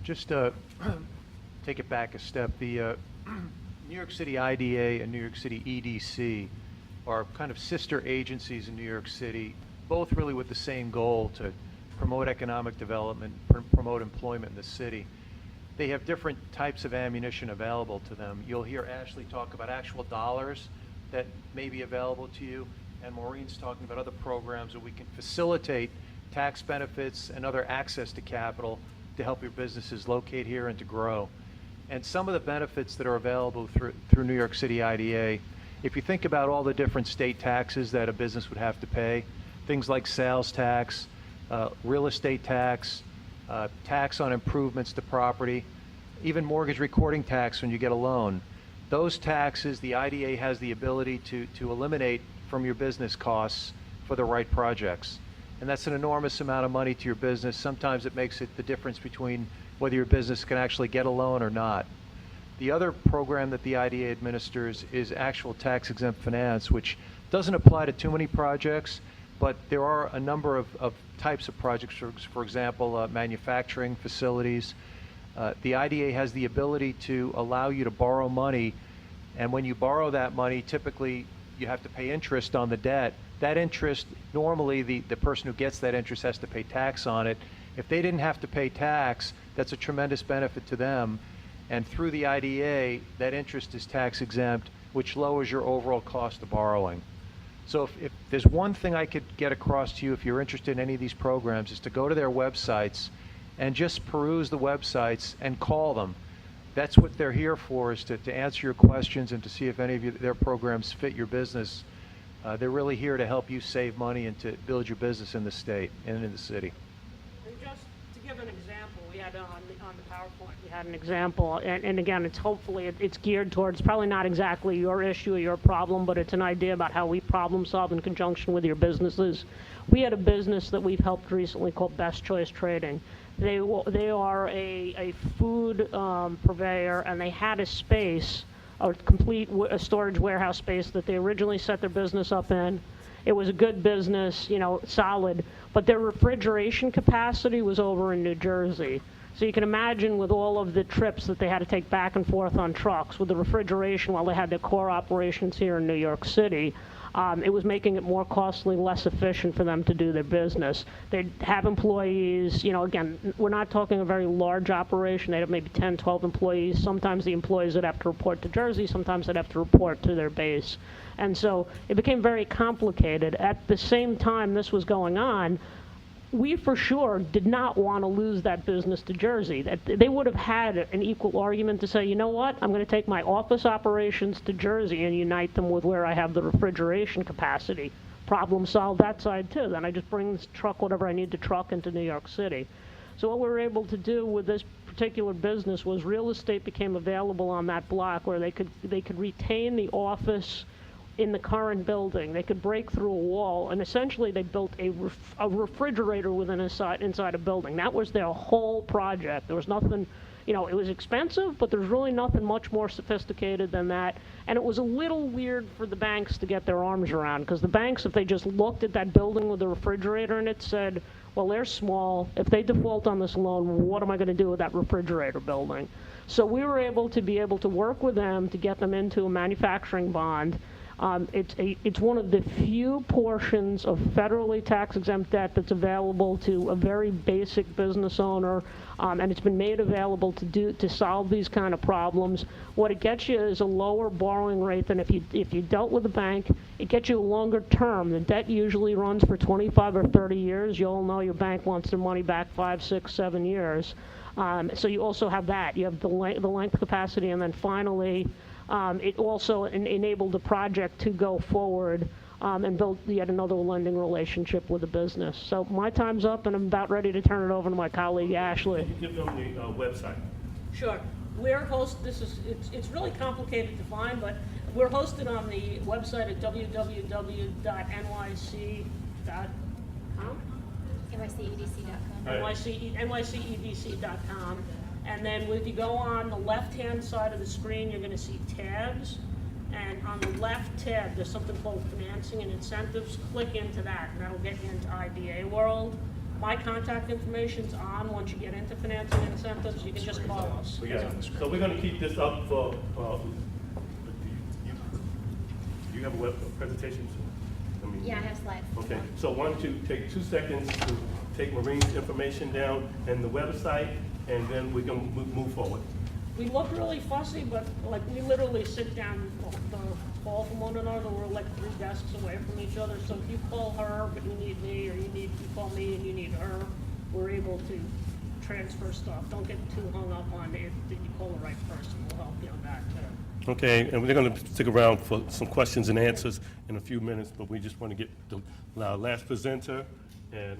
Just take it back a step. The New York City IDA and New York City EDC are kind of sister agencies in New York City, both really with the same goal to promote economic development, promote employment in the city. They have different types of ammunition available to them. You'll hear Ashley talk about actual dollars that may be available to you, and Maureen's talking about other programs that we can facilitate tax benefits and other access to capital to help your businesses locate here and to grow. And some of the benefits that are available through New York City IDA, if you think about all the different state taxes that a business would have to pay, things like sales tax, real estate tax, tax on improvements to property, even mortgage recording tax when you get a loan. Those taxes, the IDA has the ability to eliminate from your business costs for the right projects. And that's an enormous amount of money to your business. Sometimes it makes it the difference between whether your business can actually get a loan or not. The other program that the IDA administers is actual tax-exempt finance, which doesn't apply to too many projects, but there are a number of types of projects, for example, manufacturing facilities. The IDA has the ability to allow you to borrow money, and when you borrow that money, typically you have to pay interest on the debt. That interest, normally the person who gets that interest has to pay tax on it. If they didn't have to pay tax, that's a tremendous benefit to them. And through the IDA, that interest is tax exempt, which lowers your overall cost of borrowing. So if there's one thing I could get across to you if you're interested in any of these programs, is to go to their websites and just peruse the websites and call them. That's what they're here for, is to answer your questions and to see if any of their programs fit your business. They're really here to help you save money and to build your business in the state and in the city. And just to give an example, we had on the PowerPoint, we had an example, and again, it's geared towards probably not exactly your issue or your problem, but it's an idea about how we problem solve in conjunction with your businesses. We had a business that we've helped recently called Best Choice Trading. They are a food purveyor, and they had a space, a complete storage warehouse space that they originally set their business up in. It was a good business, solid, but their refrigeration capacity was over in New Jersey. So you can imagine with all of the trips that they had to take back and forth on trucks with the refrigeration while they had their core operations here in New York City. It was making it more costly, less efficient for them to do their business. They'd have employees, again, we're not talking a very large operation. They'd have maybe 10, 12 employees. Sometimes the employees would have to report to Jersey. Sometimes they'd have to report to their base. And so it became very complicated. At the same time this was going on, we for sure did not want to lose that business to Jersey. They would have had an equal argument to say, you know what, I'm going to take my office operations to Jersey and unite them with where I have the refrigeration capacity. Problem solved that side too. Then I just bring this truck, whatever I need to truck, into New York City. So what we were able to do with this particular business was real estate became available on that block where they could retain the office in the current building. They could break through a wall, and essentially they built a refrigerator inside a building. That was their whole project. There was nothing, it was expensive, but there's really nothing much more sophisticated than that. And it was a little weird for the banks to get their arms around, because the banks, if they just looked at that building with the refrigerator in it, said, well, they're small. If they default on this loan, what am I going to do with that refrigerator building? So we were able to work with them to get them into a manufacturing bond. It's one of the few portions of federally tax-exempt debt that's available to a very basic business owner, and it's been made available to solve these kind of problems. What it gets you is a lower borrowing rate than if you dealt with a bank. It gets you a longer term. The debt usually runs for 25 or 30 years. You all know your bank wants their money back 5, 6, 7 years. So you also have that. You have the length capacity, and then finally, it also enabled the project to go forward and build yet another lending relationship with the business. So my time's up, and I'm about ready to turn it over to my colleague Ashley. You give them the website. Sure. It's really complicated to find, but we're hosted on the website at www.nyc.com. NYCEDC.com. NYCEDC.com. And then if you go on the left-hand side of the screen, you're going to see tabs. And on the left tab, there's something called Financing and Incentives. Click into that, and that'll get you into IDA World. my contact information's on, once you get into financing incentives, you can just call us. We got it. So we're gonna keep this up for, do you have a web presentation? I mean, Yeah, I have slides. Okay, so why don't you take 2 seconds to take Maureen's information down and the website, and then we can move forward. We look really fussy, but like, we literally sit down, the call from one another, we're like 3 desks away from each other, so if you call her, but you need me, or you call me and you need her, we're able to transfer stuff. Don't get too hung up on it, did you call the right person, we'll help you on that too. Okay, and we're gonna stick around for some questions and answers in a few minutes, but we just want to get our last presenter, and